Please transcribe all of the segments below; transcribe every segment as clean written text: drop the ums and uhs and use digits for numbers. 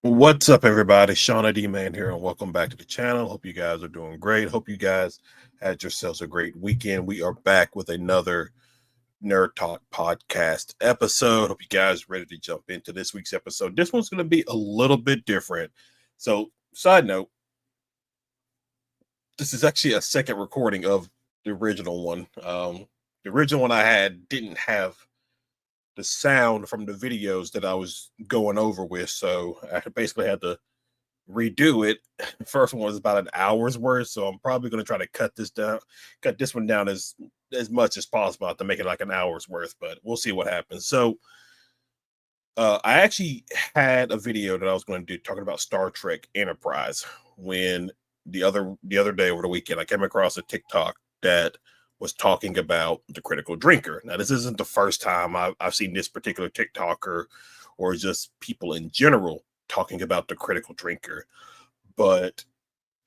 What's up, everybody? Shauna D Man here, and welcome back to the channel. Hope you guys are doing great. Hope you guys had yourselves a great weekend. We are back with another Nerd Talk podcast episode. Hope you guys are ready to jump into this week's episode. This one's going to be a little bit different. So, side note, this is actually a second recording of the original one. The original one I had didn't have the sound from the videos that I was going over with, so I basically had to redo it. First one was about an hour's worth, so I'm probably going to try to cut this one down as much as possible to make it like an hour's worth, but we'll see what happens. So I actually had a video that I was going to do talking about Star Trek Enterprise when the other day over the weekend I came across a TikTok that was talking about the critical drinker. Now, this isn't the first time I've seen this particular TikToker or just people in general talking about the critical drinker, but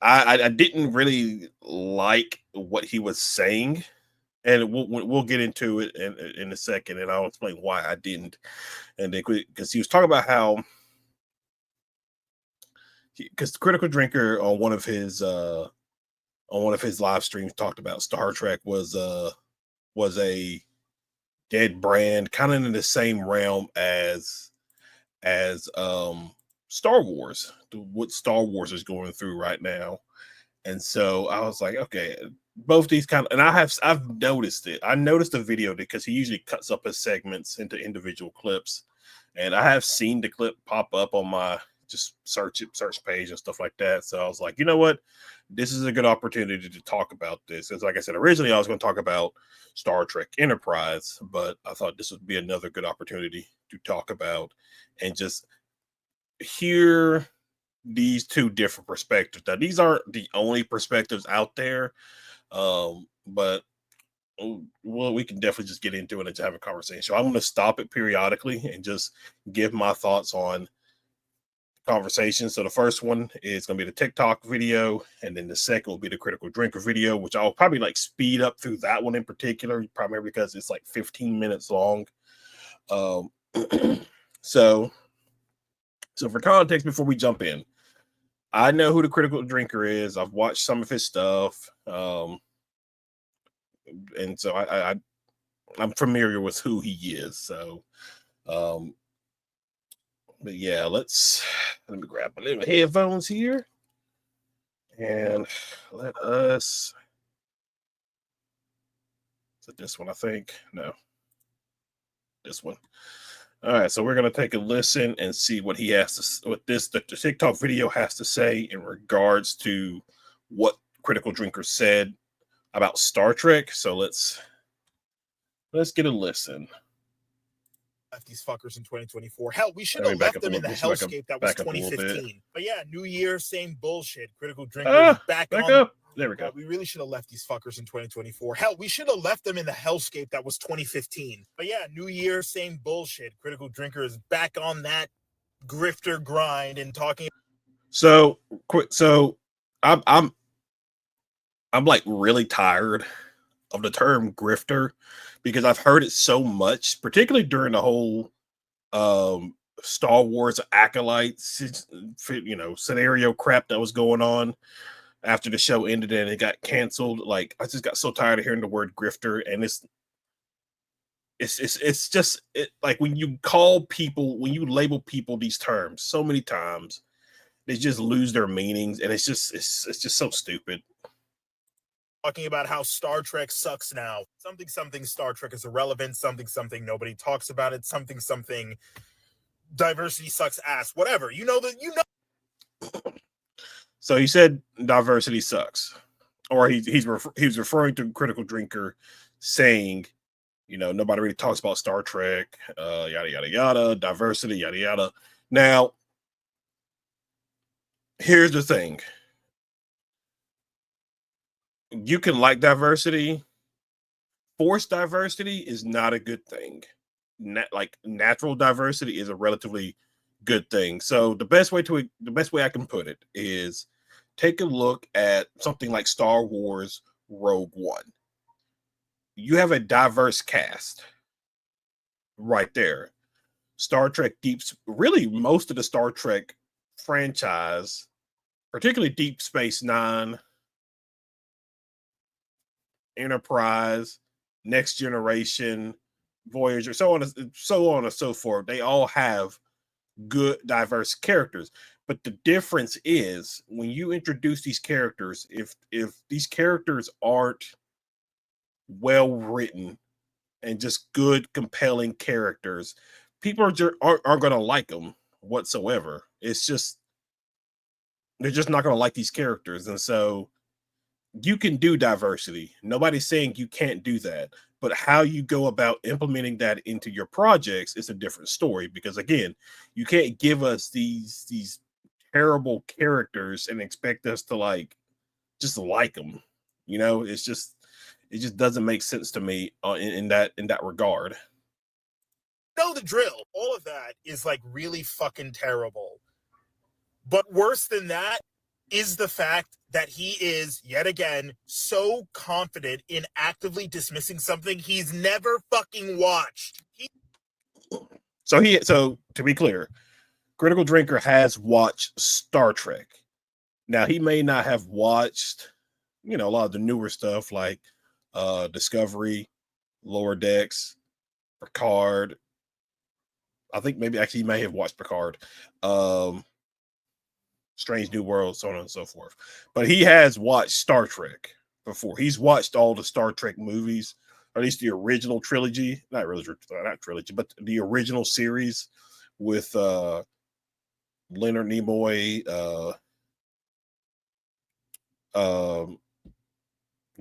I didn't really like what he was saying, and we'll get into it in a second, and I'll explain why I didn't. And because he was talking about how, because the critical drinker on one of his live streams talked about Star Trek was a dead brand, kind of in the same realm as Star Wars, what Star Wars is going through right now. And so I was like, okay, both these kind of, and I've noticed it. I noticed the video because he usually cuts up his segments into individual clips, and I have seen the clip pop up on my just search page and stuff like that. So I was like, you know what, this is a good opportunity to talk about this. As like I said, originally I was going to talk about Star Trek Enterprise, but I thought this would be another good opportunity to talk about and just hear these two different perspectives. Now, these aren't the only perspectives out there, but well, we can definitely just get into it and have a conversation. So I'm going to stop it periodically and just give my thoughts on conversation. So the first one is going to be the TikTok video, and then the second will be the critical drinker video, which I'll probably like speed up through that one in particular, primarily because it's like 15 minutes long. Um, so for context, before we jump in, I know who the critical drinker is. I've watched some of his stuff, and so I'm familiar with who he is. So, um, but yeah, let me grab my little headphones here, and let us. Is it this one? I think no, this one. All right, so we're gonna take a listen and see what he has to, what the TikTok video has to say in regards to what critical drinker said about Star Trek. So let's get a listen. Left these fuckers in 2024. Hell, we should Let me have back left up a them in little the bit. hellscape that was Back up a little bit. 2015. But yeah, new year, same bullshit. Critical drinker is back on. Up. There we go. We really should have left these fuckers in 2024. Hell, we should have left them in the hellscape that was 2015. But yeah, new year, same bullshit. Critical drinker is back on that grifter grind and talking. So quick. So I'm like really tired of the term grifter because I've heard it so much, particularly during the whole Star Wars acolytes, scenario crap that was going on after the show ended and it got canceled. Like I just got so tired of hearing the word grifter, and it's just like when you label people these terms so many times, they just lose their meanings, and it's just so stupid. Talking about how Star Trek sucks now. Something Star Trek is irrelevant. Something nobody talks about it. Something diversity sucks ass. Whatever. You know. So he said diversity sucks, or he's referring to critical drinker saying, nobody really talks about Star Trek, yada yada yada, diversity, yada yada. Now, here's the thing. You can like diversity. Forced diversity is not a good thing. Like natural diversity is a relatively good thing. So the best way I can put it is take a look at something like Star Wars Rogue One. You have a diverse cast right there. Star Trek Deep's really most of the Star Trek franchise, particularly Deep Space Nine, Enterprise, Next Generation, Voyager, so on and so forth. They all have good, diverse characters. But the difference is when you introduce these characters, if these characters aren't well written and just good, compelling characters, people aren't going to like them whatsoever. It's just they're just not going to like these characters, and so you can do diversity. Nobody's saying you can't do that, but how you go about implementing that into your projects is a different story. Because again, you can't give us these terrible characters and expect us to just like them. It just doesn't make sense to me in that regard. Know the drill. All of that is like really fucking terrible. But worse than that is the fact that he is, yet again, so confident in actively dismissing something he's never fucking watched. So to be clear, Critical Drinker has watched Star Trek. Now, he may not have watched, a lot of the newer stuff like Discovery, Lower Decks, Picard. I think maybe actually he may have watched Picard. Strange New World, so on and so forth. But he has watched Star Trek before. He's watched all the Star Trek movies, or at least the original trilogy. Not trilogy, but the original series with Leonard Nimoy,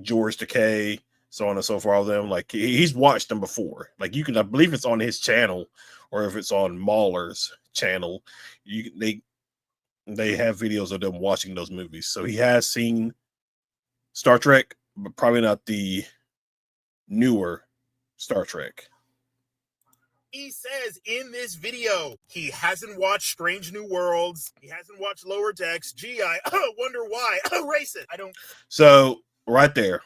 George Takei, so on and so forth. All of them, like he's watched them before. Like I believe it's on his channel, or if it's on Mahler's channel, they have videos of them watching those movies. So he has seen Star Trek, but probably not the newer Star Trek. He says in this video he hasn't watched Strange New Worlds. He hasn't watched Lower Decks. Gee, I wonder why. Racist. I don't. So right there,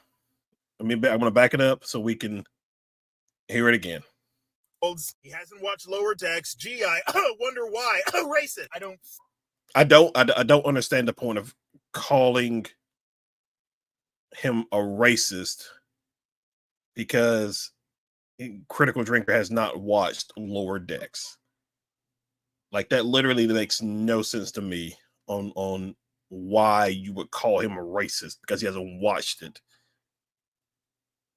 I'm going to back it up so we can hear it again. He hasn't watched Lower Decks. Gee, I wonder why. Racist. I don't understand the point of calling him a racist because Critical Drinker has not watched Lower Decks. Like that literally makes no sense to me on why you would call him a racist because he hasn't watched it.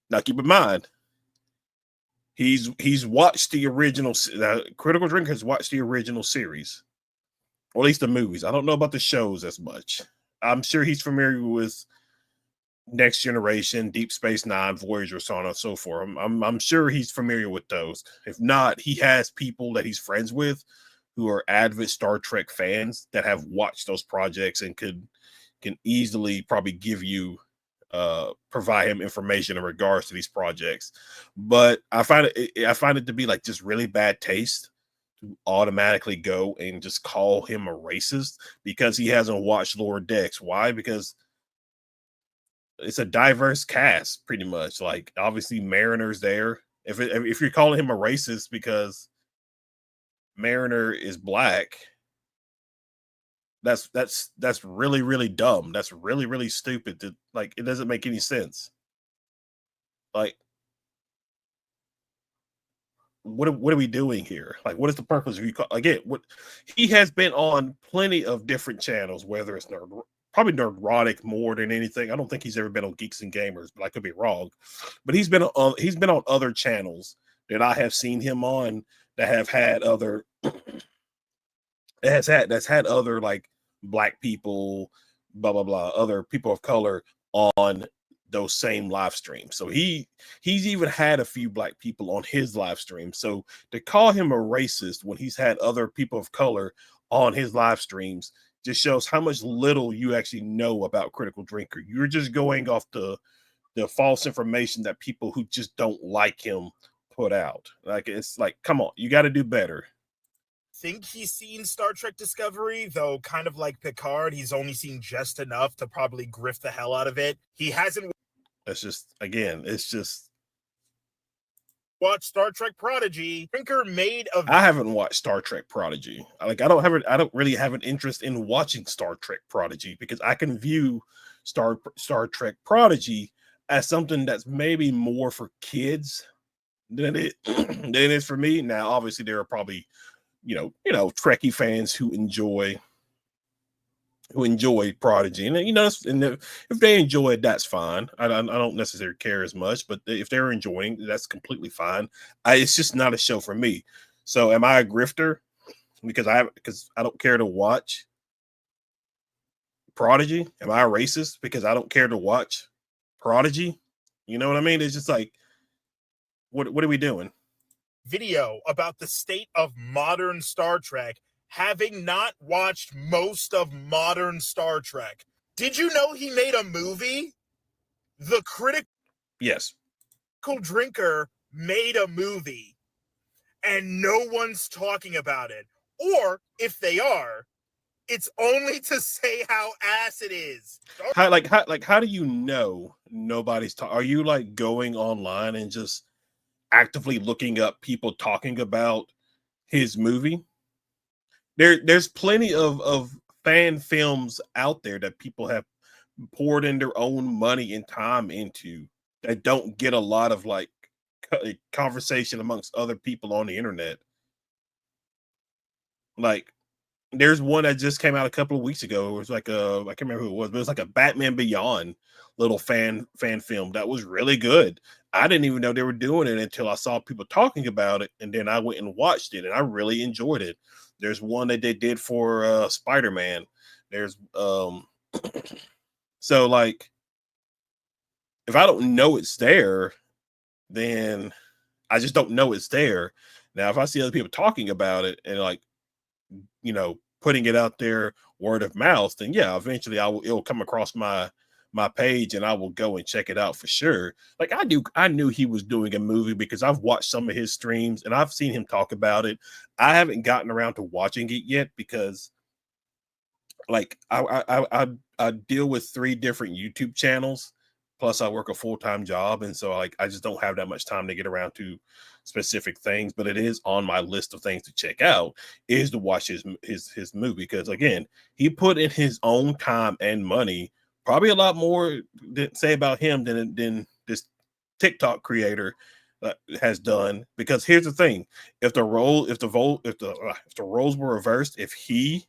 Now keep in mind, he's watched the original. Critical Drinker has watched the original series. Or at least the movies. I don't know about the shows as much. I'm sure he's familiar with Next Generation, Deep Space Nine, Voyager, so on and so forth. I'm sure he's familiar with those. If not, he has people that he's friends with who are avid Star Trek fans that have watched those projects and can easily probably provide him information in regards to these projects. But I find it to be like just really bad taste to automatically go and just call him a racist because he hasn't watched Lower Decks. Why? Because it's a diverse cast, pretty much. Like obviously Mariner's there. If you're calling him a racist because Mariner is black, that's really, really dumb. That's really, really stupid. It doesn't make any sense. Like, what are we doing here? Like, what is the purpose of you again? What he has been on plenty of different channels, whether it's probably Nerdrotic more than anything. I don't think he's ever been on Geeks and Gamers, but I could be wrong. But he's been on other channels that I have seen him on that have had other that's had other like black people, blah blah blah, other people of color on those same live streams. So he's even had a few black people on his live stream. So to call him a racist when he's had other people of color on his live streams just shows how much little you actually know about Critical Drinker. You're just going off the false information that people who just don't like him put out. Like, it's like, come on, you got to do better. Think he's seen Star Trek Discovery, though kind of like Picard, he's only seen just enough to probably grift the hell out of it. He hasn't. That's just, again, it's just watch Star Trek Prodigy. Drinker made a I haven't watched Star Trek Prodigy. I don't really have an interest in watching Star Trek Prodigy because I can view Star Trek Prodigy as something that's maybe more for kids than it than it is for me. Now, obviously, there are probably Trekkie fans who enjoy Prodigy, and and if they enjoy it, that's fine. I don't necessarily care as much, but if they're enjoying, that's completely fine. It's just not a show for me. So, am I a grifter because I don't care to watch Prodigy? Am I a racist because I don't care to watch Prodigy? You know what I mean? It's just like, what are we doing? Video about the state of modern Star Trek, having not watched most of modern Star Trek. Did you know he made a movie? The Critical Yes. Drinker made a movie, and no one's talking about it. Or if they are, it's only to say how ass it is. How do you know nobody's talking? Are you like going online and just actively looking up people talking about his movie? There's plenty of fan films out there that people have poured in their own money and time into that don't get a lot of like conversation amongst other people on the internet. Like, there's one that just came out a couple of weeks ago. It was like I can't remember who it was, but it was like a Batman Beyond little fan film that was really good. I didn't even know they were doing it until I saw people talking about it, and then I went and watched it, and I really enjoyed it. There's one that they did for Spider-Man. There's so like, if I don't know it's there, then I just don't know it's there. Now, if I see other people talking about it and like, putting it out there word of mouth, then yeah, eventually it'll come across my page and I will go and check it out for sure. Like I knew he was doing a movie because I've watched some of his streams and I've seen him talk about it. I haven't gotten around to watching it yet because like I deal with 3 different YouTube channels, plus I work a full-time job, and so like I just don't have that much time to get around to specific things. But it is on my list of things to check out, is to watch his movie, because again, he put in his own time and money, probably a lot more to say about him than this TikTok creator has done. Because here's the thing: if the roles were reversed, if he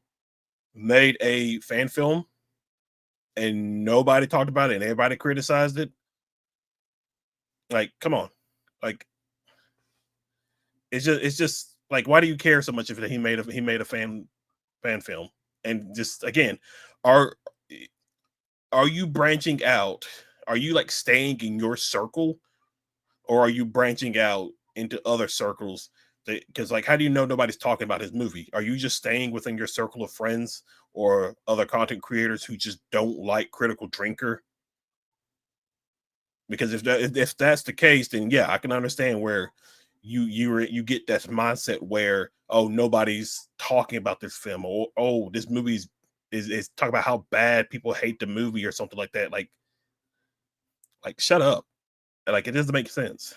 made a fan film and nobody talked about it and everybody criticized it, like, come on. Like, it's just like, why do you care so much if he made a fan film? And just again, are you branching out? Are you like staying in your circle, or are you branching out into other circles? Because like, how do you know nobody's talking about his movie? Are you just staying within your circle of friends or other content creators who just don't like Critical Drinker? Because if that's the case, then yeah, I can understand where you get that mindset where, oh, nobody's talking about this film, or oh, this movie is talking about how bad people hate the movie or something like that. Like shut up. Like, it doesn't make sense.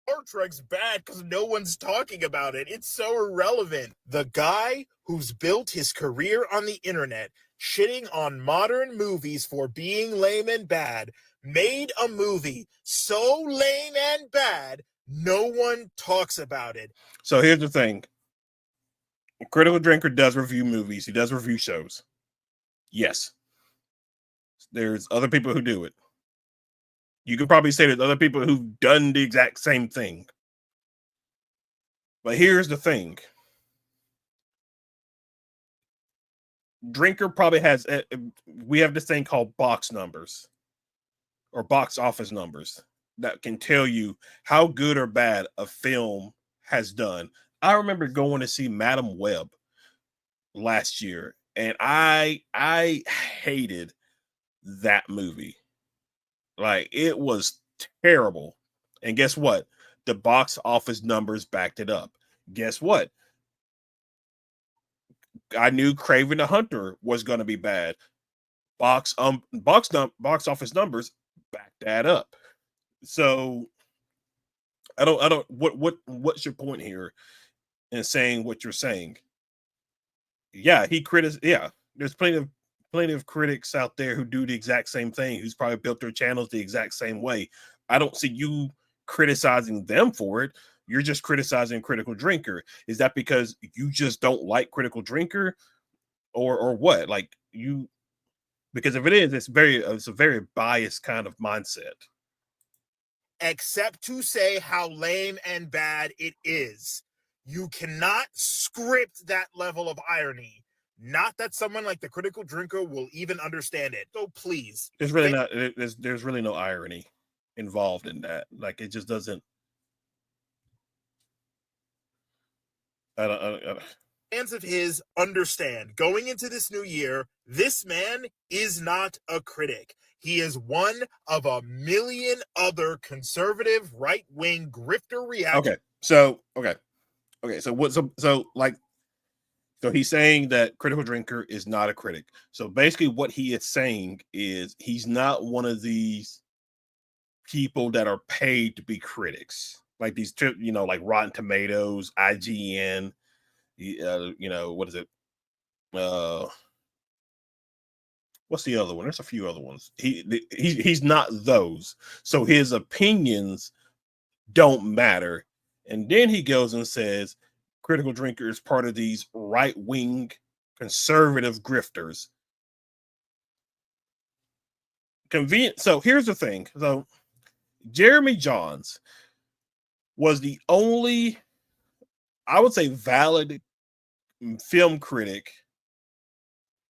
Star Trek's bad because no one's talking about it. It's so irrelevant. The guy who's built his career on the internet, shitting on modern movies for being lame and bad, made a movie so lame and bad, no one talks about it. So here's the thing. Critical Drinker does review movies. He does review shows. Yes. There's other people who do it. You could probably say there's other people who've done the exact same thing. But here's the thing. Drinker probably has, we have this thing called box numbers or box office numbers that can tell you how good or bad a film has done. I remember going to see Madam Web last year, and I hated that movie. Like, it was terrible. And guess what? The box office numbers backed it up. Guess what? I knew Craven the Hunter was going to be bad. Box office numbers backed that up. So I don't. What's your point here in saying what you're saying? Yeah, yeah, there's plenty of critics out there who do the exact same thing, who's probably built their channels the exact same way. I don't see you criticizing them for it. You're just criticizing Critical Drinker. Is that because you just don't like Critical Drinker, or what? Like, you, because if it is, it's a very biased kind of mindset. Except to say how lame and bad it is. You cannot script that level of irony. Not that someone like the Critical Drinker will even understand it. So please. There's really not. There's really no irony involved in that. Like, it just doesn't. I don't. Fans of his understand going into this new year, this man is not a critic. He is one of a million other conservative right-wing grifter reactions. Okay. So he's saying that Critical Drinker is not a critic. So basically what he is saying is he's not one of these people that are paid to be critics. Like these, like Rotten Tomatoes, IGN, what is it? What's the other one? There's a few other ones. He's not those. So his opinions don't matter. And then he goes and says Critical Drinker is part of these right-wing conservative grifters. Convenient. So here's the thing. So Jeremy Jahns was the only, I would say, valid film critic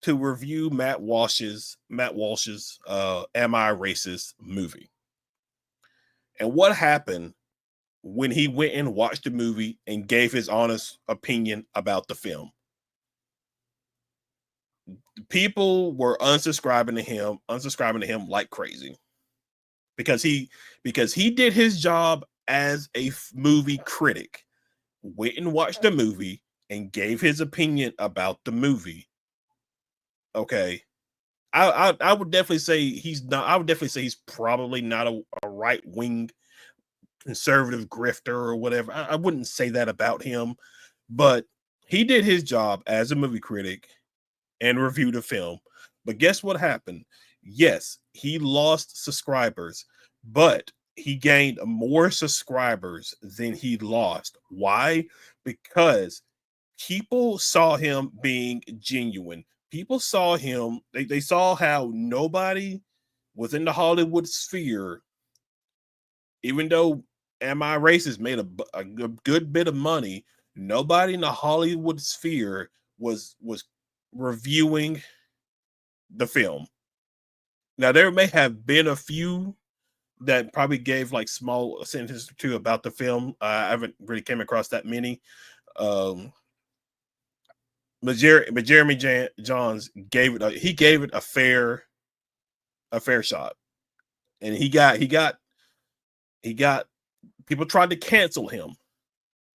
to review Matt Walsh's Am I Racist movie. And what happened when he went and watched the movie and gave his honest opinion about the film? People were unsubscribing to him like crazy, because he did his job as a movie critic, went and watched the movie and gave his opinion about the movie. Okay, I would definitely say he's not. I would definitely say he's probably not a right-wing conservative grifter or whatever. I wouldn't say that about him, but he did his job as a movie critic and reviewed a film. But guess what happened? Yes, he lost subscribers, but he gained more subscribers than he lost. Why? Because people saw him being genuine. People saw him, they saw how nobody within the Hollywood sphere, even though Am I Racist made a good bit of money, nobody in the Hollywood sphere was reviewing the film. Now, there may have been a few that probably gave like small sentences or two about the film. I haven't really came across that many. But Jeremy Jahns gave it a fair shot, and he got people tried to cancel him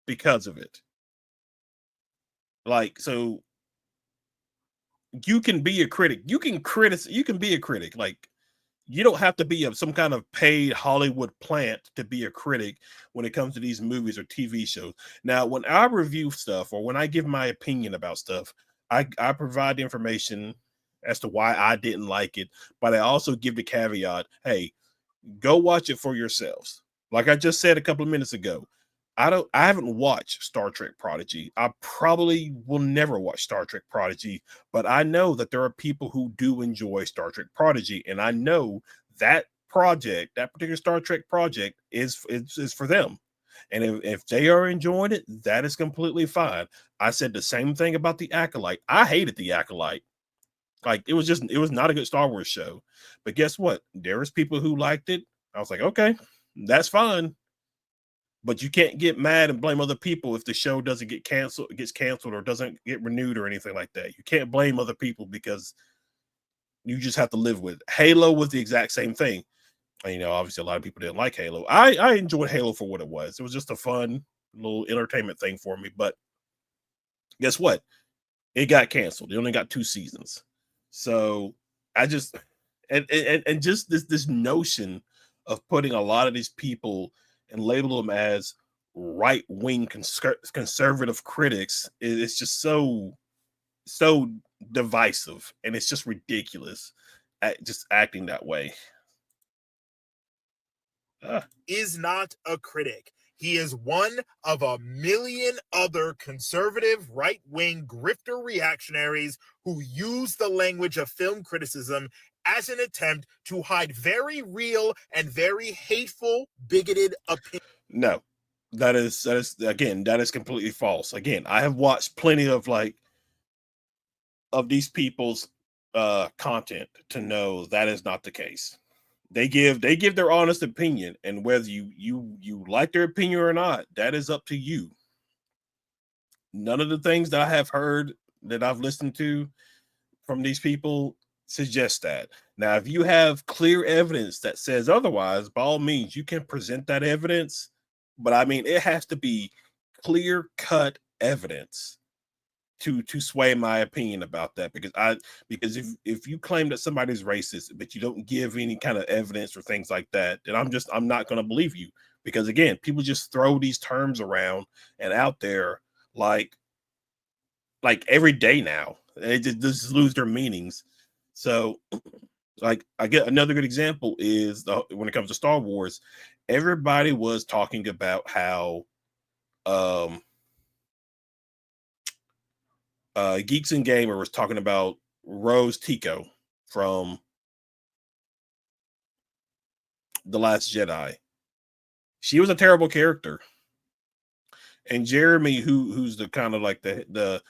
because of it. Like, so you can be a critic. You can be a critic. Like, you don't have to be some kind of paid Hollywood plant to be a critic when it comes to these movies or TV shows. Now, when I review stuff or when I give my opinion about stuff, I provide the information as to why I didn't like it, but I also give the caveat, hey, go watch it for yourselves. Like I just said a couple of minutes ago, I haven't watched Star Trek Prodigy. I probably will never watch Star Trek Prodigy, but I know that there are people who do enjoy Star Trek Prodigy, and I know that project, that particular Star Trek project, is for them. And if they are enjoying it, that is completely fine. I said the same thing about The Acolyte. I hated The Acolyte. Like, it was not a good Star Wars show. But guess what? There was people who liked it. I was like, okay, that's fine. But you can't get mad and blame other people if the show doesn't get canceled, gets canceled, or doesn't get renewed or anything like that. You can't blame other people because you just have to live with it. Halo was the exact same thing. And, obviously a lot of people didn't like Halo. I enjoyed Halo for what it was. It was just a fun little entertainment thing for me. But guess what? It got canceled. It only got 2 seasons. So I just and just this notion of putting a lot of these people and label them as right-wing conservative critics, it's just so divisive, and it's just ridiculous just acting that way. Is not a critic. He is one of a million other conservative right-wing grifter reactionaries who use the language of film criticism as an attempt to hide very real and very hateful, bigoted opinions. No, that is again, that is completely false. Again, I have watched plenty of these people's content to know that is not the case. They give their honest opinion, and whether you like their opinion or not, that is up to you. None of the things that I have heard, that I've listened to from these people, suggest that. Now, if you have clear evidence that says otherwise, by all means, you can present that evidence. But I mean, it has to be clear cut evidence to sway my opinion about that, because if you claim that somebody's racist but you don't give any kind of evidence or things like that, then I'm not going to believe you, because again, people just throw these terms around and out there like every day now. They just lose their meanings. So like, I get another good example is when it comes to Star Wars, everybody was talking about how Geeks and Gamer was talking about Rose Tico from The Last Jedi. She was a terrible character. And Jeremy, who's the kind of like the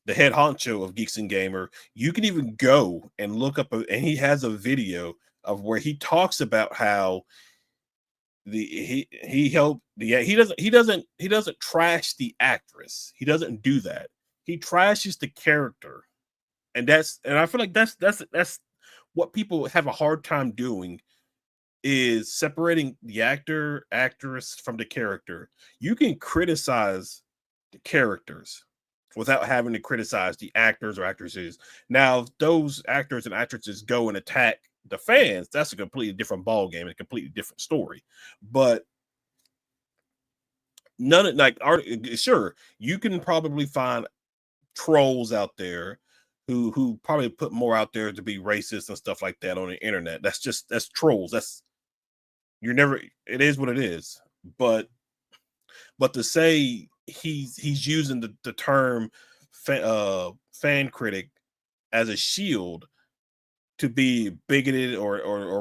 head honcho of Geeks and Gamer, you can even go and look up and he has a video of where he talks about how he helped he doesn't trash the actress. He doesn't do that. He trashes the character. And I feel like that's what people have a hard time doing, is separating the actress from the character. You can criticize the characters without having to criticize the actors or actresses. Now, if those actors and actresses go and attack the fans, that's a completely different ball game and a completely different story. But none of sure, you can probably find trolls out there who probably put more out there to be racist and stuff like that on the internet. That's trolls. It is what it is. But to say he's using the term fan critic as a shield to be bigoted or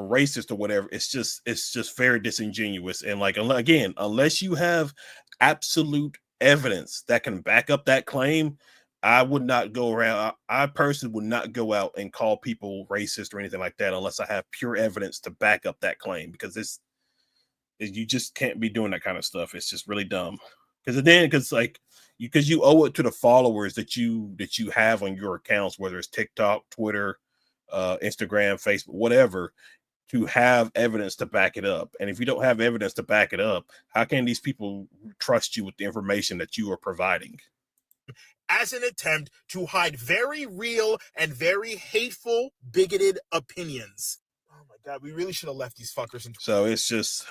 racist or whatever, it's just very disingenuous. And like, again, unless you have absolute evidence that can back up that claim, I would not go around. I personally would not go out and call people racist or anything like that unless I have pure evidence to back up that claim, because you just can't be doing that kind of stuff. It's just really dumb. Because you owe it to the followers that you have on your accounts, whether it's TikTok, Twitter, Instagram, Facebook, whatever, to have evidence to back it up. And if you don't have evidence to back it up, how can these people trust you with the information that you are providing? As an attempt to hide very real and very hateful, bigoted opinions. Oh my God, we really should have left these fuckers in. So it's just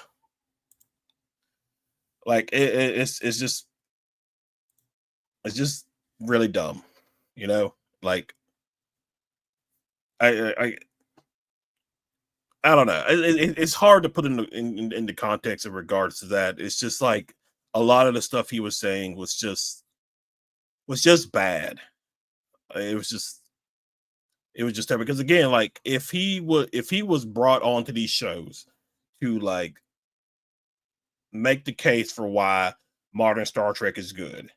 like it's just really dumb, you know. Like I don't know. It's hard to put in the context in regards to that. It's just like a lot of the stuff he was saying was just bad. It was just terrible. Because again, like if he was brought onto these shows to like make the case for why modern Star Trek is good,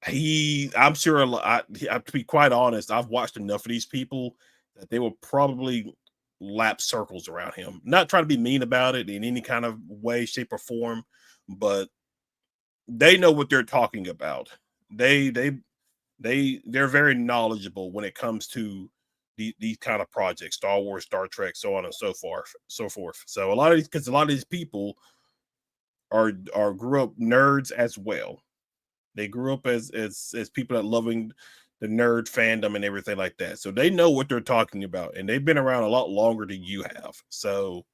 I'm sure to be quite honest, I've watched enough of these people that they will probably lap circles around him. Not trying to be mean about it in any kind of way, shape, or form, but they know what they're talking about. They're very knowledgeable when it comes to these kind of projects, Star Wars, Star Trek, so on and so forth. So a lot of these people are grew up nerds as well. They grew up as people that loving the nerd fandom and everything like that. So they know what they're talking about, and they've been around a lot longer than you have. So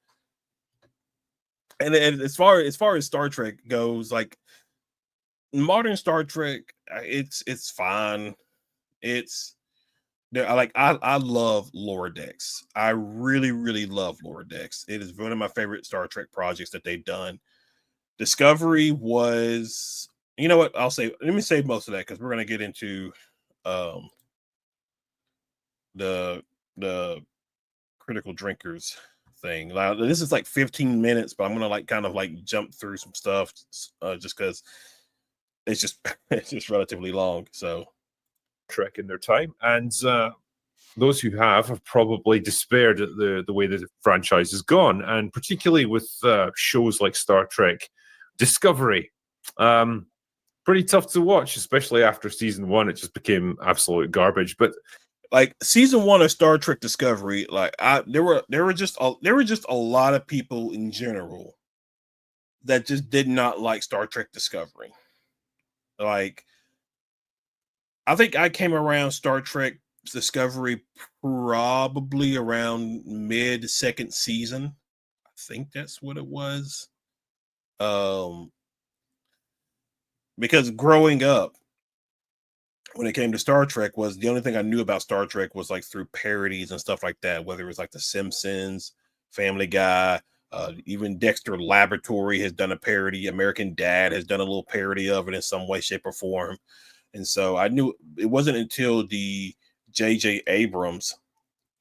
And as far as Star Trek goes, like modern Star Trek, it's fine. It's I love Lower Decks. I really, really love Lower Decks. It is one of my favorite Star Trek projects that they've done. Discovery was, you know what? Let me save most of that because we're gonna get into um the the critical drinkers thing. Now, this is like 15 minutes, but I'm gonna like kind of like jump through some stuff just because it's just it's just relatively long. So Trek in their time, and those who have probably despaired at the way the franchise has gone, and particularly with shows like Star Trek Discovery. Pretty tough to watch, especially after season 1. It just became absolute garbage. But like season 1 of Star Trek Discovery, like there were just a lot of people in general that just did not like Star Trek Discovery. Like, I think I came around Star Trek Discovery probably around mid second season. I think that's what it was. Because growing up, when it came to Star Trek, was the only thing I knew about Star Trek was like through parodies and stuff like that, whether it was like The Simpsons, Family Guy, even Dexter Laboratory has done a parody. American Dad has done a little parody of it in some way, shape, or form. And so I knew it wasn't until the J.J. Abrams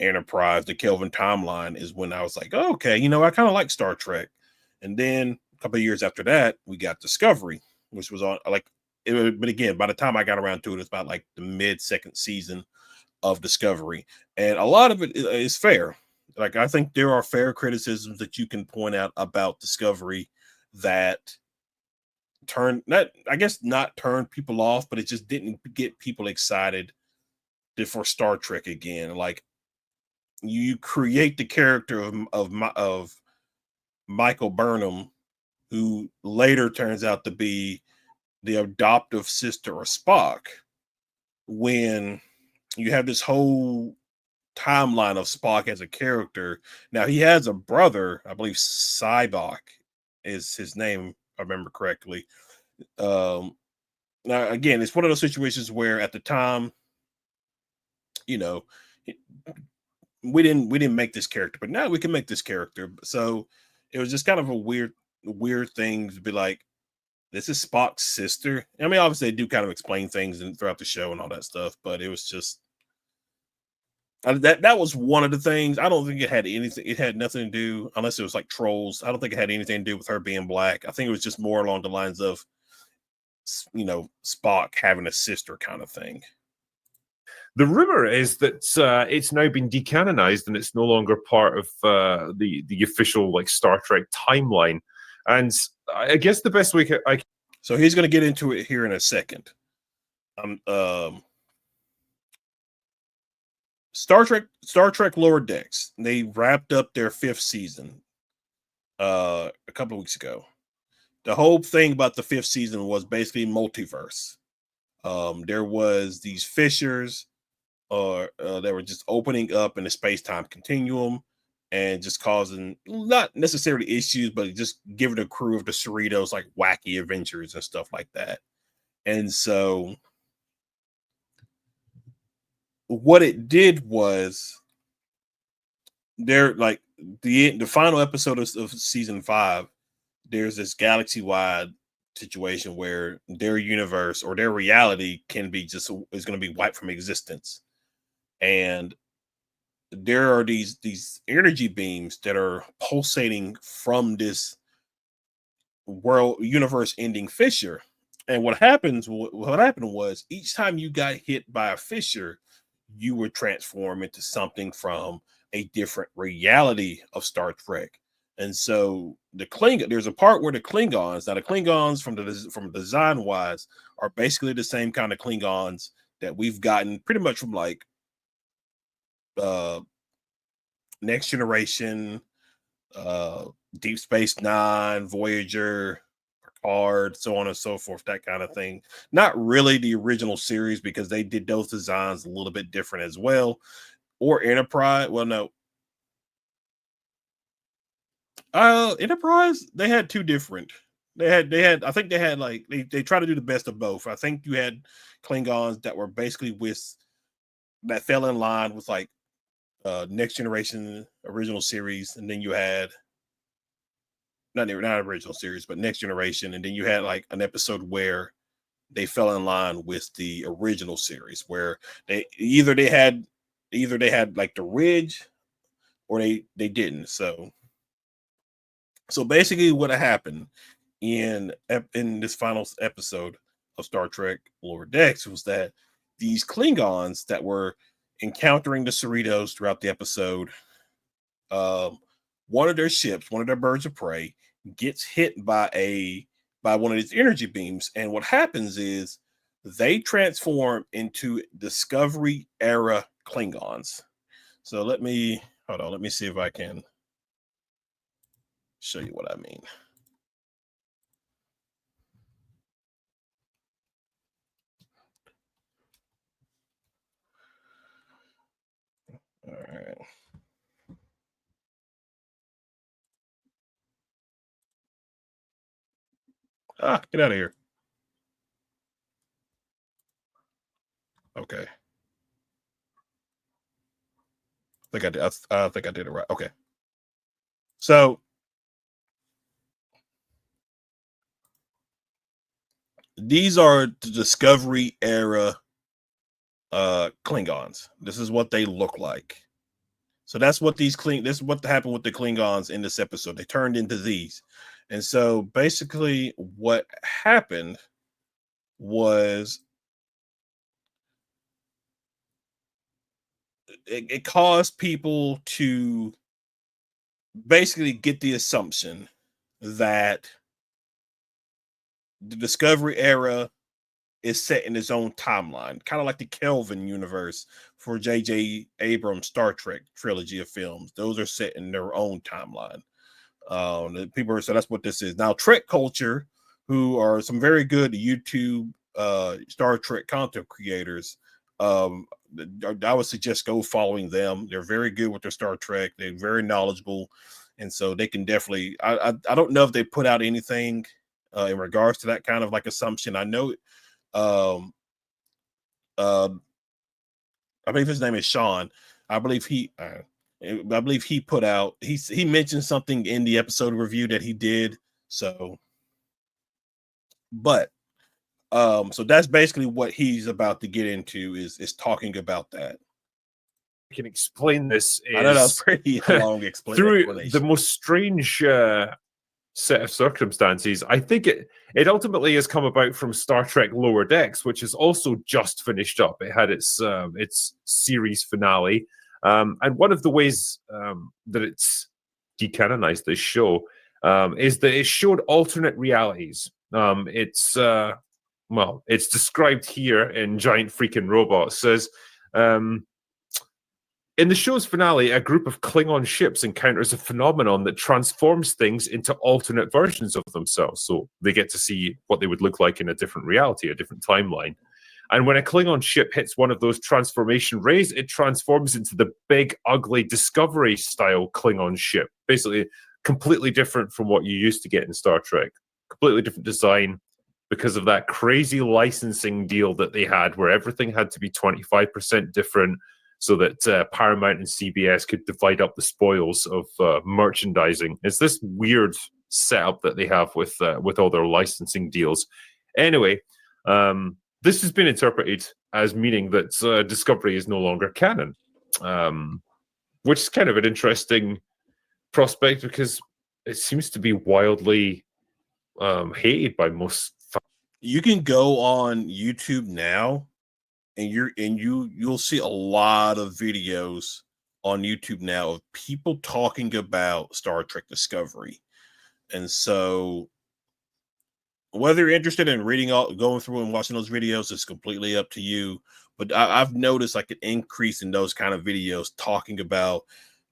Enterprise, the Kelvin timeline, is when I was like, oh, okay, I kind of like Star Trek. And then a couple of years after that, we got Discovery, which was on like, but again, by the time I got around to it, it's about like the mid second season of Discovery. And a lot of it is fair. Like, I think there are fair criticisms that you can point out about Discovery that not turn people off, but it just didn't get people excited for Star Trek again. Like, you create the character of Michael Burnham, who later turns out to be the adoptive sister of Spock, when you have this whole timeline of Spock as a character. Now, he has a brother, I believe Sybok is his name, if I remember correctly. Now, again, it's one of those situations where at the time, we didn't make this character, but now we can make this character. So it was just kind of a weird thing to be like, this is Spock's sister. I mean, obviously they do kind of explain things throughout the show and all that stuff, but it was just that was one of the things. I don't think it had anything. It had nothing to do, unless it was like trolls. I don't think it had anything to do with her being black. I think it was just more along the lines of, Spock having a sister kind of thing. The rumor is that it's now been decanonized and it's no longer part of the official like Star Trek timeline. And I guess the best way so he's going to get into it here in a second. Star Trek Lower Decks, they wrapped up their 5th season a couple of weeks ago. The whole thing about the 5th season was basically multiverse. There was these fissures that were just opening up in the space-time continuum and just causing not necessarily issues, but just giving the crew of the Cerritos like wacky adventures and stuff like that. And so what it did was, there, like, the final episode of season 5, there's this galaxy-wide situation where their universe or their reality is going to be wiped from existence. And there are these energy beams that are pulsating from this universe ending fissure. And what happened was, each time you got hit by a fissure, you would transform into something from a different reality of Star Trek. And so there's a part where the Klingons from design wise are basically the same kind of Klingons that we've gotten pretty much from like Next Generation, Deep Space Nine, Voyager, Picard, so on and so forth, that kind of thing. Not really the original series, because they did those designs a little bit different as well. Or Enterprise. Well, no. Enterprise, they had two different. They had. I think they had like they try to do the best of both. I think you had Klingons that were basically with that fell in line with like Next Generation original series, and then you had not original series, but Next Generation, and then you had like an episode where they fell in line with the original series, where they had like the Ridge, or they didn't. So basically, what happened in this final episode of Star Trek Lower Decks was that these Klingons that were encountering the Cerritos throughout the episode, one of their ships, one of their birds of prey, gets hit by one of these energy beams, and what happens is they transform into Discovery era Klingons. So let me see if I can show you what I mean. All right. Get out of here. Okay. I think I did it right. Okay. So these are the Discovery era Klingons. This is what they look like. So that's what this is what happened with the Klingons in this episode. They turned into these. And so basically what happened was it caused people to basically get the assumption that the Discovery era is set in its own timeline, kind of like the Kelvin universe for J.J. Abrams' Star Trek trilogy of films. Those are set in their own timeline. So that's what this is. Now, Trek Culture, who are some very good YouTube Star Trek content creators, I would suggest go following them. They're very good with their Star Trek. They're very knowledgeable, and so they can definitely. I don't know if they put out anything in regards to that kind of like assumption. I know. I believe his name is Sean. I believe he put out. He mentioned something in the episode review that he did. So, but so that's basically what he's about to get into is talking about that. I can explain this. I know that was pretty long through explanation. the most strange set of circumstances. I think it ultimately has come about from Star Trek Lower Decks, which is also just finished up. It had its series finale, and one of the ways that it's decanonized this show is that it showed alternate realities. It's described here in Giant Freaking Robots. Says. In the show's finale, a group of Klingon ships encounters a phenomenon that transforms things into alternate versions of themselves. So they get to see what they would look like in a different reality, a different timeline. And when a Klingon ship hits one of those transformation rays, it transforms into the big, ugly Discovery-style Klingon ship. Basically, completely different from what you used to get in Star Trek. Completely different design because of that crazy licensing deal that they had where everything had to be 25% different, so that Paramount and CBS could divide up the spoils of merchandising. It's this weird setup that they have with all their licensing deals. Anyway, this has been interpreted as meaning that Discovery is no longer canon, which is kind of an interesting prospect because it seems to be wildly hated by most. You can go on YouTube now. And you'll see a lot of videos on YouTube now of people talking about Star Trek Discovery. And so whether you're interested in going through and watching those videos is completely up to you. But I've noticed like an increase in those kind of videos talking about,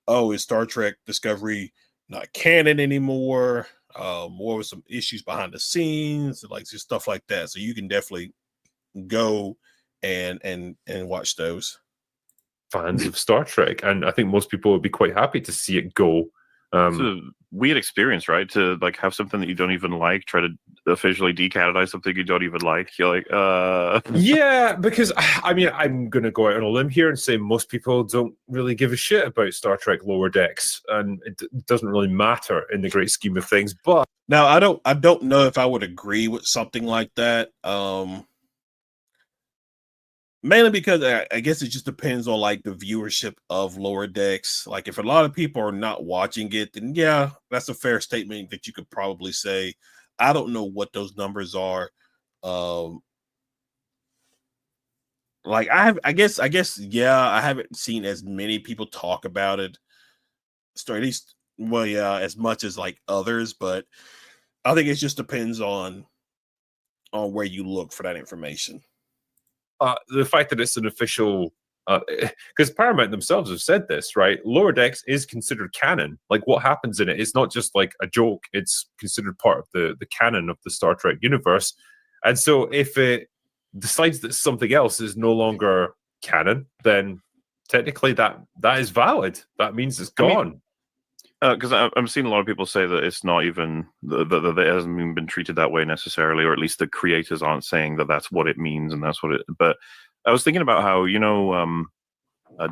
oh, is Star Trek Discovery not canon anymore? More with some issues behind the scenes, like just stuff like that. So you can definitely go and watch those. Fans of Star Trek, and I think most people would be quite happy to see it go It's a weird experience, right? To like have something that you don't even like, try to officially decanonize something you don't even like. You're like, Yeah, because I mean, I'm going to go out on a limb here and say most people don't really give a shit about Star Trek Lower Decks, and it doesn't really matter in the great scheme of things. But now, I don't know if I would agree with something like that. Mainly because I guess it just depends on like the viewership of Lower Decks. Like if a lot of people are not watching it, then yeah, that's a fair statement that you could probably say. I don't know what those numbers are. Um, like I guess, yeah, I haven't seen as many people talk about it. So at least, well, yeah, as much as like others, but I think it just depends on where you look for that information. the fact that it's an official, because Paramount themselves have said this, right? Lower Decks is considered canon. Like what happens in it is not just like a joke; it's considered part of the canon of the Star Trek universe. And so, if it decides that something else is no longer canon, then technically that is valid. That means it's gone. because I'm seeing a lot of people say that it's not even that it hasn't even been treated that way necessarily, or at least the creators aren't saying that that's what it means and that's what it. But I was thinking about how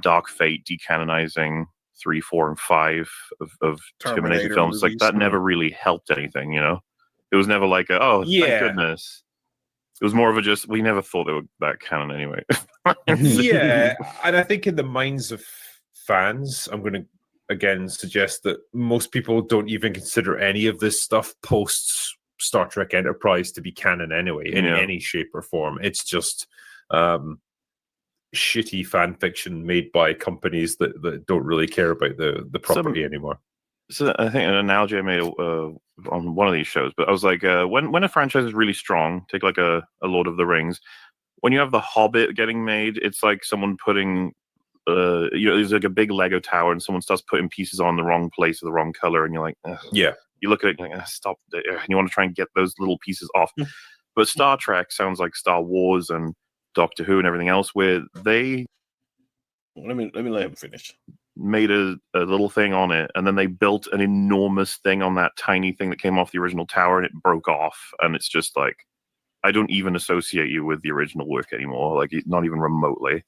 Dark Fate decanonizing 3, 4, and 5 of Terminator films, like that never really helped anything. It was never like thank goodness. It was more of a just we never thought they were that canon anyway. Yeah, and I think in the minds of fans, I'm going to again suggest that most people don't even consider any of this stuff post Star Trek Enterprise to be canon anyway, in any shape or form. It's just shitty fan fiction made by companies that don't really care about the property anymore. So I think an analogy I made on one of these shows, but I was like, when a franchise is really strong, take like a Lord of the Rings, when you have The Hobbit getting made, it's like someone putting there's like a big Lego tower and someone starts putting pieces on the wrong place or the wrong color, and you're like, ugh. Yeah, you look at it and you're like, stop, and you want to try and get those little pieces off. But Star Trek sounds like Star Wars and Doctor Who and everything else, where they let me let him finish. Made a little thing on it, and then they built an enormous thing on that tiny thing that came off the original tower, and it broke off, and it's just like, I don't even associate you with the original work anymore, like not even remotely.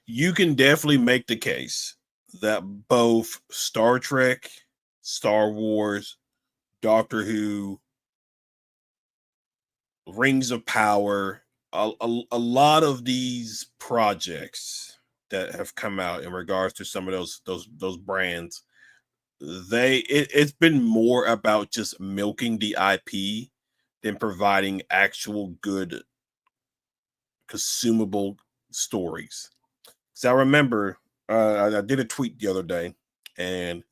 You can definitely make the case that both Star Trek, Star Wars, Doctor Who, Rings of Power, a lot of these projects that have come out in regards to some of those brands, it's been more about just milking the IP than providing actual good consumable stories. So I remember I did a tweet the other day, and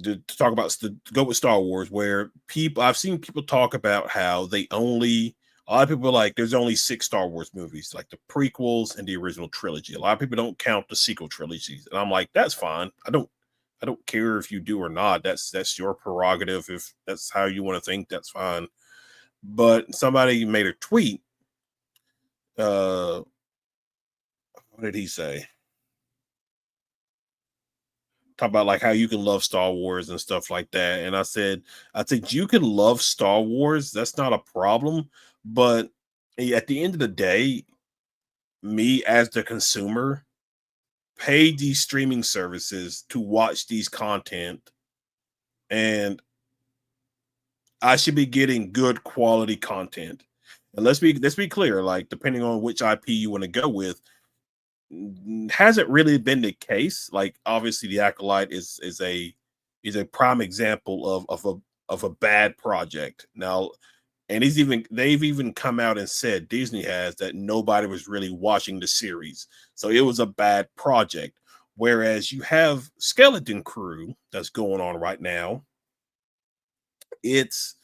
to talk about to go with Star Wars, where I've seen people talk about how a lot of people are like, there's only 6 Star Wars movies, like the prequels and the original trilogy. A lot of people don't count the sequel trilogies, and I'm like, that's fine. I don't care if you do or not. That's your prerogative. If that's how you want to think, that's fine. But somebody made a tweet. What did he say? Talk about like how you can love Star Wars and stuff like that. And I said you can love Star Wars. That's not a problem. But at the end of the day, me as the consumer pay these streaming services to watch these content, and I should be getting good quality content. And let's be clear, like depending on which IP you want to go with, hasn't really been the case. Like obviously the Acolyte is a prime example of a bad project. Now, and they've even come out and said, Disney has, that nobody was really watching the series, so it was a bad project. Whereas you have Skeleton Crew that's going on right now. It's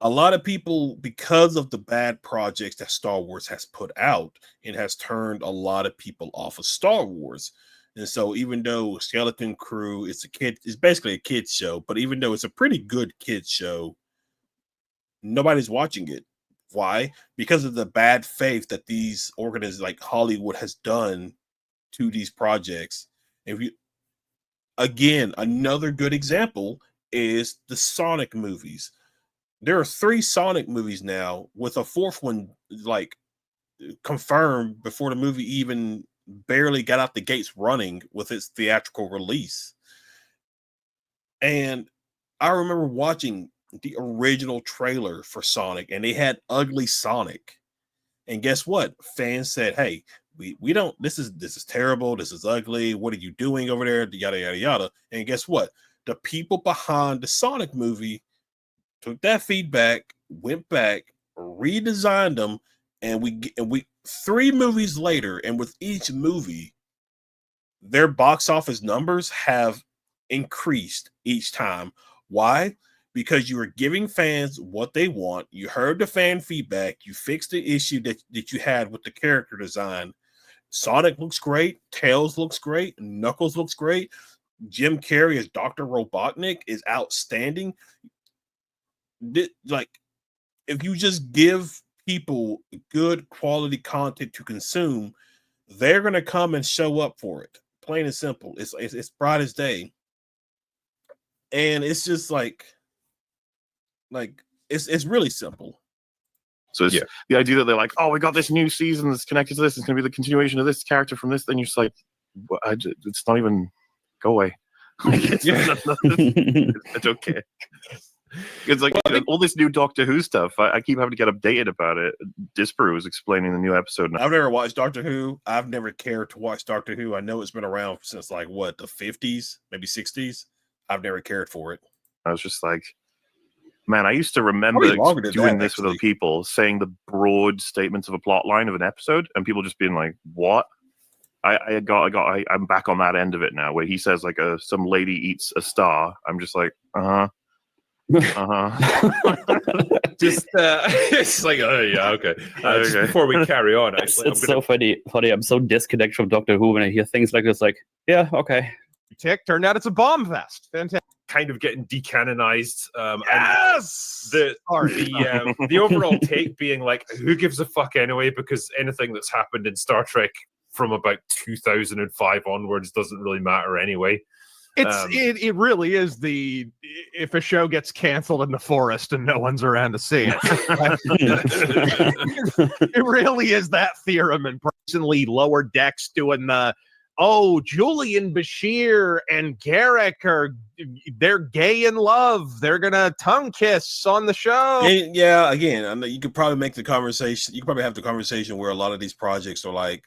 a lot of people, because of the bad projects that Star Wars has put out, it has turned a lot of people off of Star Wars. And so even though Skeleton Crew it's basically a kids show, but even though it's a pretty good kids show, nobody's watching it. Why? Because of the bad faith that these organizations like Hollywood has done to these projects. again, another good example is the Sonic movies. There are 3 Sonic movies now, with a 4th one like confirmed before the movie even barely got out the gates running with its theatrical release. And I remember watching the original trailer for Sonic, and they had ugly Sonic. And guess what? Fans said, "Hey, we don't. This is terrible. This is ugly. What are you doing over there?" Yada yada yada. And guess what? The people behind the Sonic movie took that feedback, went back, redesigned them, and we 3 movies later, and with each movie, their box office numbers have increased each time. Why? Because you are giving fans what they want. You heard the fan feedback. You fixed the issue that you had with the character design. Sonic looks great. Tails looks great. Knuckles looks great. Jim Carrey as Dr. Robotnik is outstanding. Like, if you just give people good quality content to consume, they're going to come and show up for it. Plain and simple. It's bright as day. And it's just like it's really simple. So it's the idea that they're like, oh, we got this new season that's connected to this. It's going to be the continuation of this character from this. Then you're just like, it's not even, go away. I don't care. It's like all this new Doctor Who stuff. I keep having to get updated about it. Disparu was explaining the new episode. I've never watched Doctor Who. I've never cared to watch Doctor Who. I know it's been around since like what, the 50s, maybe 60s. I've never cared for it. I was just like, man, I used to remember doing this with other people, saying the broad statements of a plot line of an episode, and people just being like, "What?" I'm back on that end of it now, where he says like some lady eats a star. I'm just like, Just it's like, oh yeah, okay. Just before we carry on, it's so funny. I'm so disconnected from Doctor Who when I hear things like this. Like, yeah, okay. Tick. Turned out it's a bomb vest. Fantastic. Kind of getting decanonized. Yes. The overall take being like, who gives a fuck anyway? Because anything that's happened in Star Trek from about 2005 onwards doesn't really matter anyway. It really is if a show gets canceled in the forest and no one's around to see it. It really is that theorem. And personally, Lower Decks doing Julian Bashir and Garrick they're gay in love. They're gonna tongue kiss on the show. And yeah, again, I know you could probably make the conversation. You could probably have the conversation where a lot of these projects are like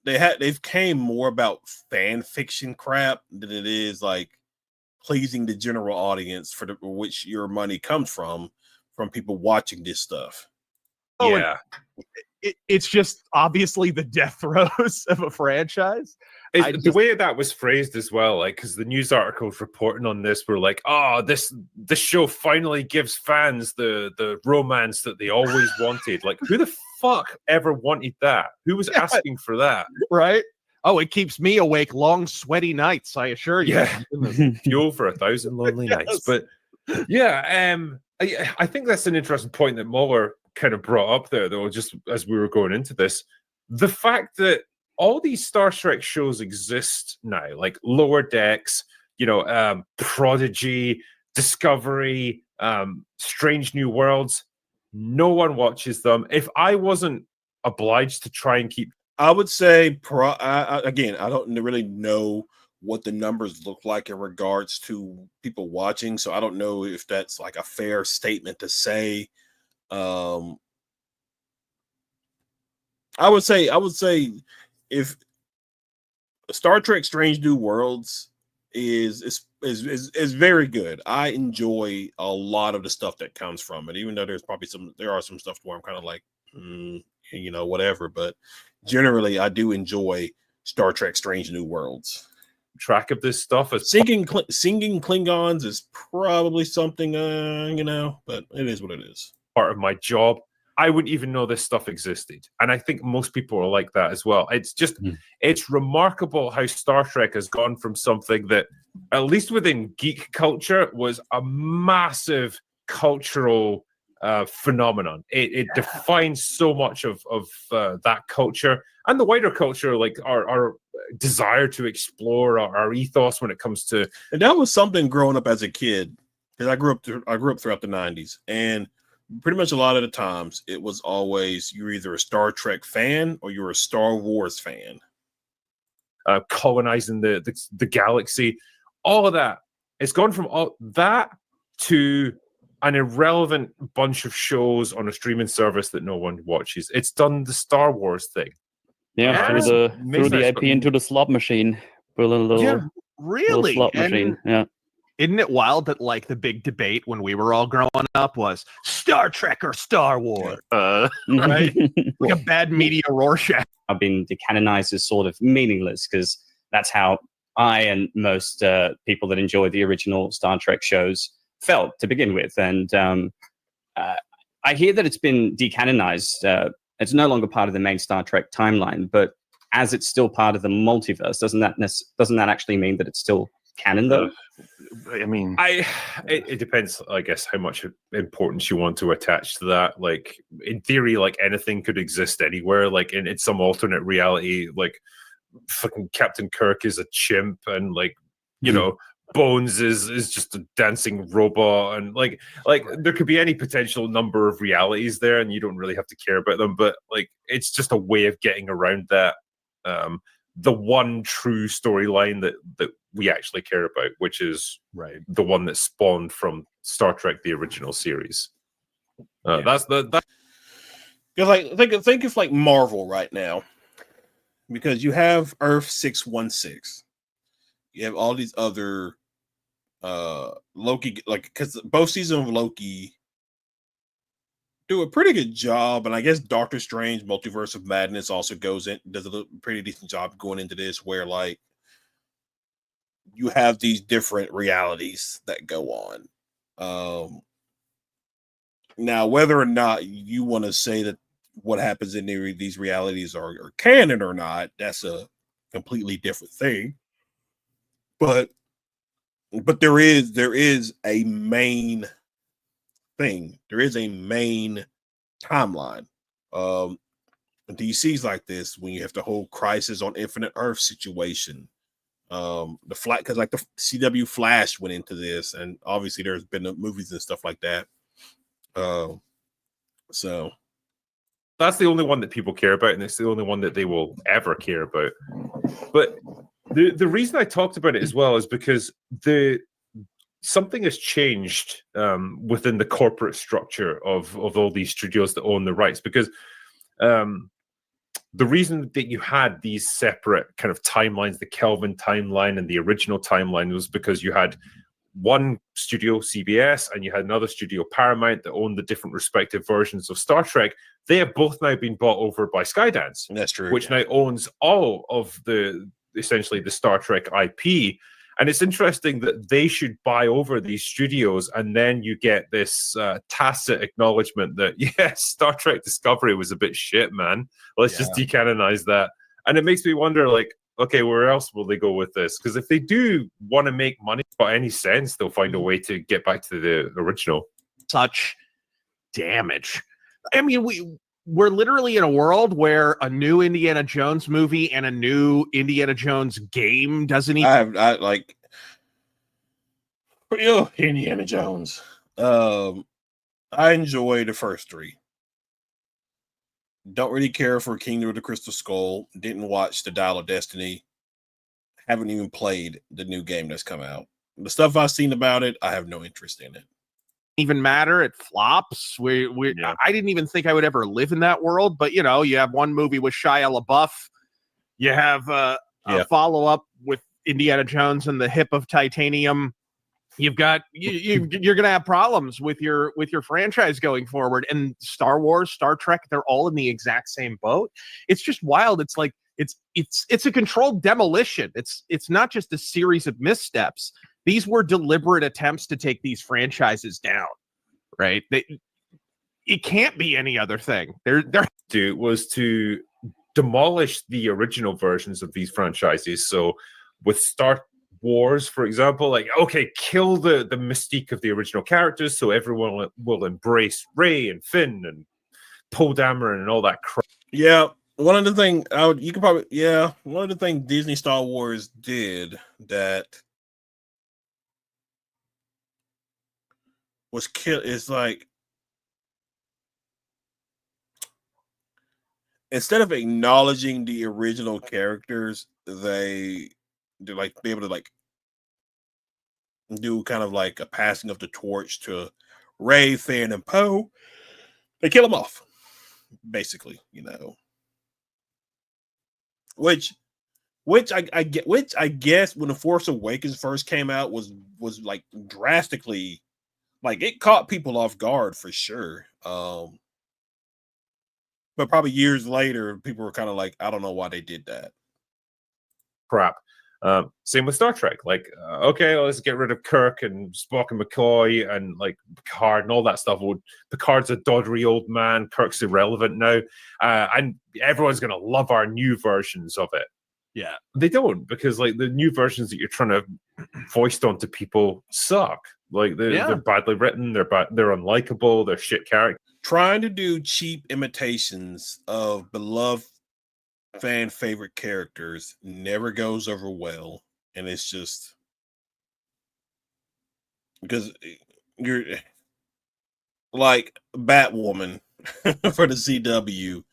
they've came more about fan fiction crap than it is like pleasing the general audience for which your money comes from people watching this stuff. Oh, yeah. It's just obviously the death throes of a franchise. The way that was phrased as well, like, because the news articles reporting on this were like, "Oh, this show finally gives fans the romance that they always wanted." Like, who the fuck ever wanted that? Who was asking for that? Right? Oh, it keeps me awake long, sweaty nights. I assure you. Yeah, fuel for 1,000 lonely nights. But yeah, I think that's an interesting point that Muller kind of brought up there, though, just as we were going into this. The fact that all these Star Trek shows exist now, like Lower Decks, Prodigy, Discovery, Strange New Worlds, no one watches them. If I wasn't obliged to try and keep, I would say, again, I don't really know what the numbers look like in regards to people watching, so I don't know if that's like a fair statement to say. I would say if Star Trek Strange New Worlds is very good. I enjoy a lot of the stuff that comes from it, even though there are some stuff where I'm kind of like, whatever. But generally, I do enjoy Star Trek Strange New Worlds. Track of this stuff is singing Klingons is probably something, but it is what it is. Part of my job. I wouldn't even know this stuff existed. And I think most people are like that as well. It's just, it's remarkable how Star Trek has gone from something that, at least within geek culture, was a massive cultural phenomenon. It defines so much of that culture and the wider culture, like our desire to explore our ethos when it comes to. And that was something growing up as a kid, because I grew up throughout the 90s, and pretty much a lot of the times it was always you're either a Star Trek fan or you're a Star Wars fan. Colonizing the galaxy, all of that. It's gone from all that to an irrelevant bunch of shows on a streaming service that no one watches. It's done the Star Wars thing. Yeah, through the IP into the slot machine. Put a little really slot machine. Yeah. Isn't it wild that like the big debate when we were all growing up was Star Trek or Star Wars? Right? Like a bad media Rorschach. Have been decanonized as sort of meaningless because that's how I and most people that enjoy the original Star Trek shows felt to begin with. And I hear that it's been decanonized. It's no longer part of the main Star Trek timeline, but as it's still part of the multiverse, doesn't that actually mean that it's still canon though? I mean, it depends, I guess, how much importance you want to attach to that. Like, in theory, like anything could exist anywhere. Like in some alternate reality, like fucking Captain Kirk is a chimp, and like you know, Bones is just a dancing robot, and like there could be any potential number of realities there, and you don't really have to care about them. But like, it's just a way of getting around that. The one true storyline that we actually care about, which is the one that spawned from Star Trek, the original series. That's because like think of like Marvel right now, because you have Earth 616, you have all these other Loki, like because both seasons of Loki do a pretty good job, and I guess Doctor Strange Multiverse of Madness also does a pretty decent job going into this, where like you have these different realities that go on. Now, whether or not you want to say that what happens in these realities are canon or not, that's a completely different thing. But there is a main thing. There is a main timeline. DC's like this when you have the whole Crisis on Infinite Earth situation. The flat, because like the CW Flash went into this, and obviously there's been movies and stuff like that. So that's the only one that people care about, and it's the only one that they will ever care about. But the reason I talked about it as well is because something has changed within the corporate structure of all these studios that own the rights, because the reason that you had these separate kind of timelines, the Kelvin timeline and the original timeline, was because you had one studio, CBS, and you had another studio, Paramount, that owned the different respective versions of Star Trek. They have both now been bought over by Skydance. That's true. Which now owns all of essentially the Star Trek IP. And it's interesting that they should buy over these studios, and then you get this tacit acknowledgement that, yes, Star Trek Discovery was a bit shit, man. Let's just decanonize that. And it makes me wonder, like, okay, where else will they go with this? Because if they do want to make money by any sense, they'll find a way to get back to the original. Such damage. I mean, we're literally in a world where a new Indiana Jones movie and a new Indiana Jones game doesn't even... I like Indiana Jones. I enjoy the first three. Don't really care for Kingdom of the Crystal Skull. Didn't watch the Dial of Destiny. Haven't even played the new game that's come out. The stuff I've seen about it, I have no interest in it. Even matter, it flops. I didn't even think I would ever live in that world, but you know, you have one movie with Shia LaBeouf, you have a follow-up with Indiana Jones and the Hip of Titanium. You've got you're gonna have problems with your franchise going forward. And Star Wars, Star Trek, they're all in the exact same boat. It's just wild. It's like it's a controlled demolition. It's not just a series of missteps. These were deliberate attempts to take these franchises down, right? It can't be any other thing. It was to demolish the original versions of these franchises. So with wars, for example, like, okay, kill the mystique of the original characters so everyone will embrace Rey and Finn and Poe Dameron and all that crap. Yeah, one of the things one of the things Disney Star Wars did that was is like, instead of acknowledging the original characters, they like be able to like do kind of like a passing of the torch to Rey, Finn, and Poe. They kill them off, basically, you know. Which I guess when The Force Awakens first came out was like drastically, like, it caught people off guard for sure. But probably years later, people were kind of like, I don't know why they did that. Crap. Same with Star Trek. Like, okay, let's get rid of Kirk and Spock and McCoy and like Picard and all that stuff. Picard's a doddery old man. Kirk's irrelevant now, and everyone's gonna love our new versions of it. Yeah, they don't, because like the new versions that you're trying to foist onto people suck. Like they're badly written. They're unlikable. They're shit characters. Trying to do cheap imitations of beloved fan favorite characters never goes over well, and it's just because you're like Batwoman for the CW.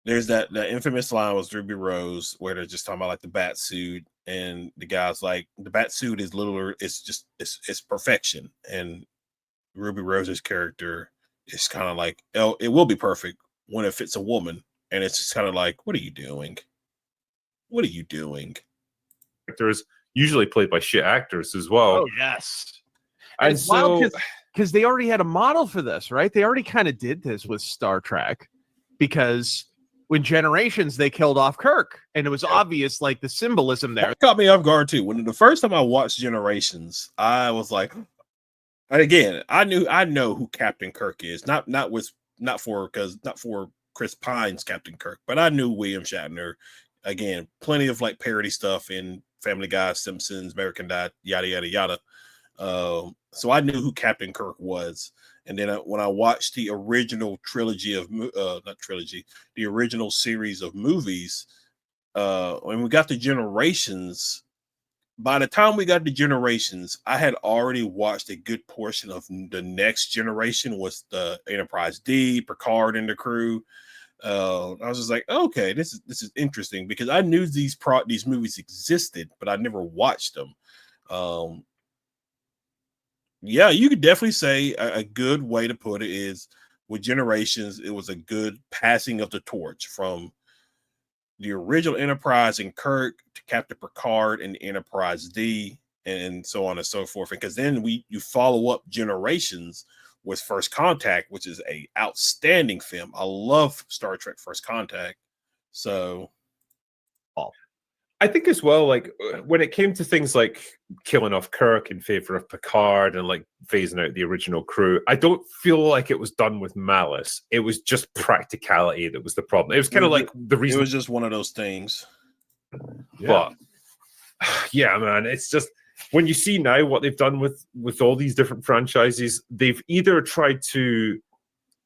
There's that infamous line with Ruby Rose where they're just talking about like the bat suit, and the guy's like, the bat suit is it's perfection, and Ruby Rose's character is kind of like, oh, it will be perfect when it fits a woman. And it's just kind of like, what are you doing? What are you doing? Actors usually played by shit actors as well. Oh, yes. And so, because they already had a model for this, right? They already kind of did this with Star Trek, because when Generations, they killed off Kirk, and it was obvious, like, the symbolism there. That caught me off guard too. When the first time I watched Generations, I was like, again, I know who Captain Kirk is. Not for Chris Pine's Captain Kirk, but I knew William Shatner. Again, plenty of like parody stuff in Family Guy, Simpsons, American Dad, yada yada yada. So I knew who Captain Kirk was. And then when I watched the original the original series of movies, when we got to Generations, by the time we got to Generations, I had already watched a good portion of the Next Generation, was the Enterprise D, Picard and the crew. I was just like, okay, this is interesting, because I knew these movies existed, but I never watched them. Yeah, you could definitely say a good way to put it is, with Generations, it was a good passing of the torch from the original Enterprise and Kirk to Captain Picard and Enterprise D, and so on and so forth. Because then you follow up Generations with First Contact, which is a outstanding film. I love Star Trek First Contact. So I think as well, like when it came to things like killing off Kirk in favor of Picard and like phasing out the original crew, I don't feel like it was done with malice. It was just practicality that was the problem. It was kind of like the reason. It was just one of those things. But yeah, man, it's just, when you see now what they've done with all these different franchises, they've either tried to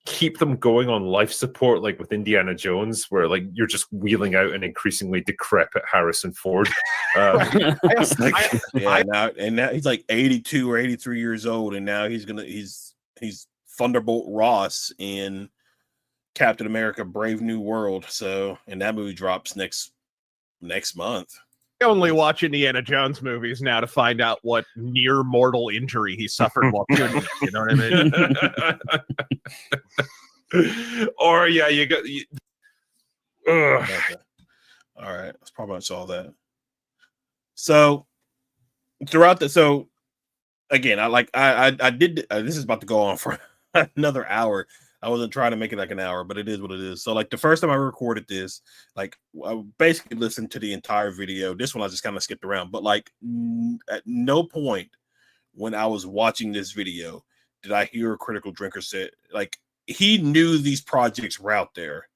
keep them going on life support, like with Indiana Jones, where like you're just wheeling out an increasingly decrepit Harrison Ford. Now he's like 82 or 83 years old, and now he's Thunderbolt Ross in Captain America: Brave New World. So, and that movie drops next month. I only watch Indiana Jones movies now to find out what near mortal injury he suffered while shooting it. You know what I mean? Or yeah, you got. Okay. All right, that's probably much all that. So throughout so again, I did. This is about to go on for another hour. I wasn't trying to make it like an hour, but it is what it is. So like the first time I recorded this, like I basically listened to the entire video. This one I just kind of skipped around, but like at no point when I was watching this video did I hear a Critical Drinker say, like, he knew these projects were out there,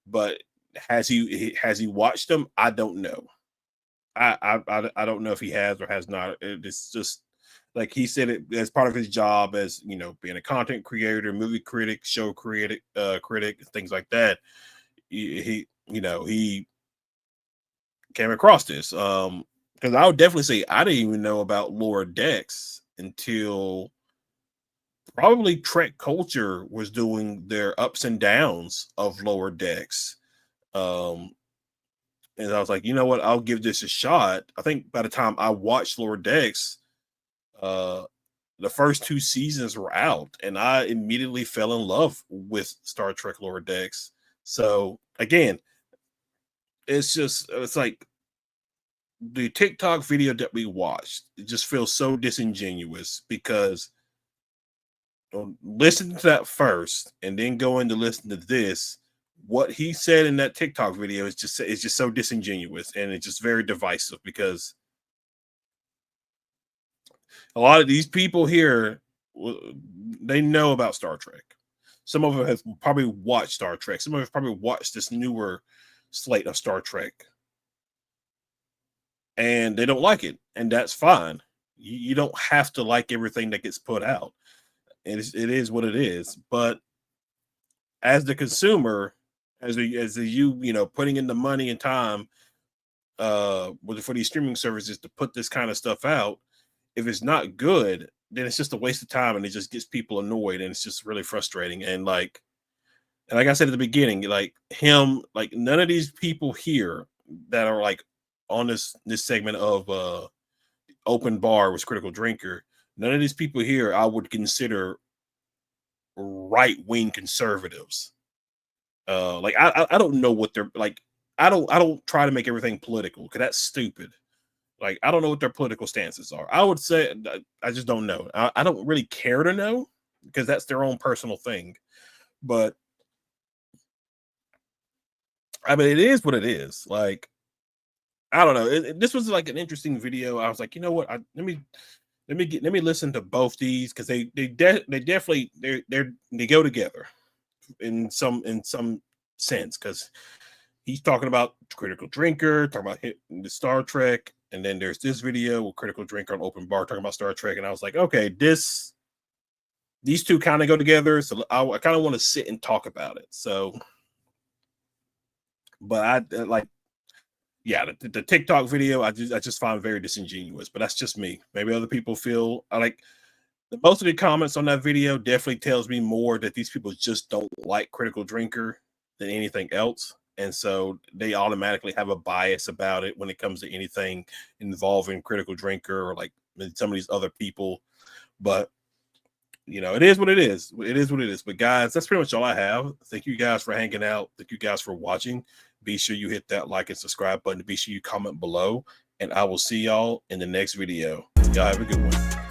but has he watched them? I don't know. I don't know if he has or has not. It's just like he said it as part of his job as being a content creator, movie critic, show critic, things like that. He came across this. Because I would definitely say I didn't even know about Lower Decks until probably Trek Culture was doing their ups and downs of Lower Decks. And I was like, you know what? I'll give this a shot. I think by the time I watched Lower Decks, the first 2 seasons were out, and I immediately fell in love with Star Trek Lower Decks. So again, it's like the TikTok video that we watched. It just feels so disingenuous because listen to that first, and then go in to listen to this. What he said in that TikTok video is just so disingenuous, and it's just very divisive because a lot of these people here, they know about Star Trek. Some of them have probably watched Star Trek. Some of them have probably watched this newer slate of Star Trek, and they don't like it, and that's fine. You don't have to like everything that gets put out. It is what it is. But as the consumer, as you putting in the money and time for these streaming services to put this kind of stuff out, if it's not good, then it's just a waste of time, and it just gets people annoyed, and it's just really frustrating. And like I said at the beginning, like none of these people here that are like on this segment of Open Bar with Critical Drinker, none of these people here I would consider right-wing conservatives. I don't know what they're like. I don't try to make everything political because that's stupid. Like, I don't know what their political stances are. I would say I just don't know. I don't really care to know because that's their own personal thing. But I mean, it is what it is. Like, I don't know. This was like an interesting video. I was like, you know what? Let me listen to both these because they definitely they go together in some sense, because he's talking about Critical Drinker, talking about the Star Trek, and then there's this video with Critical Drinker on Open Bar talking about Star Trek, and I was like, okay, these two kind of go together, so I kind of want to sit and talk about it. So, but the TikTok video I just find very disingenuous, but that's just me. Maybe other people feel most of the comments on that video definitely tells me more that these people just don't like Critical Drinker than anything else. And so they automatically have a bias about it when it comes to anything involving Critical Drinker or like some of these other people. But it is what it is. It is what it is. But guys, that's pretty much all I have. Thank you guys for hanging out. Thank you guys for watching. Be sure you hit that like and subscribe button. Be sure you comment below, and I will see y'all in the next video. Y'all have a good one.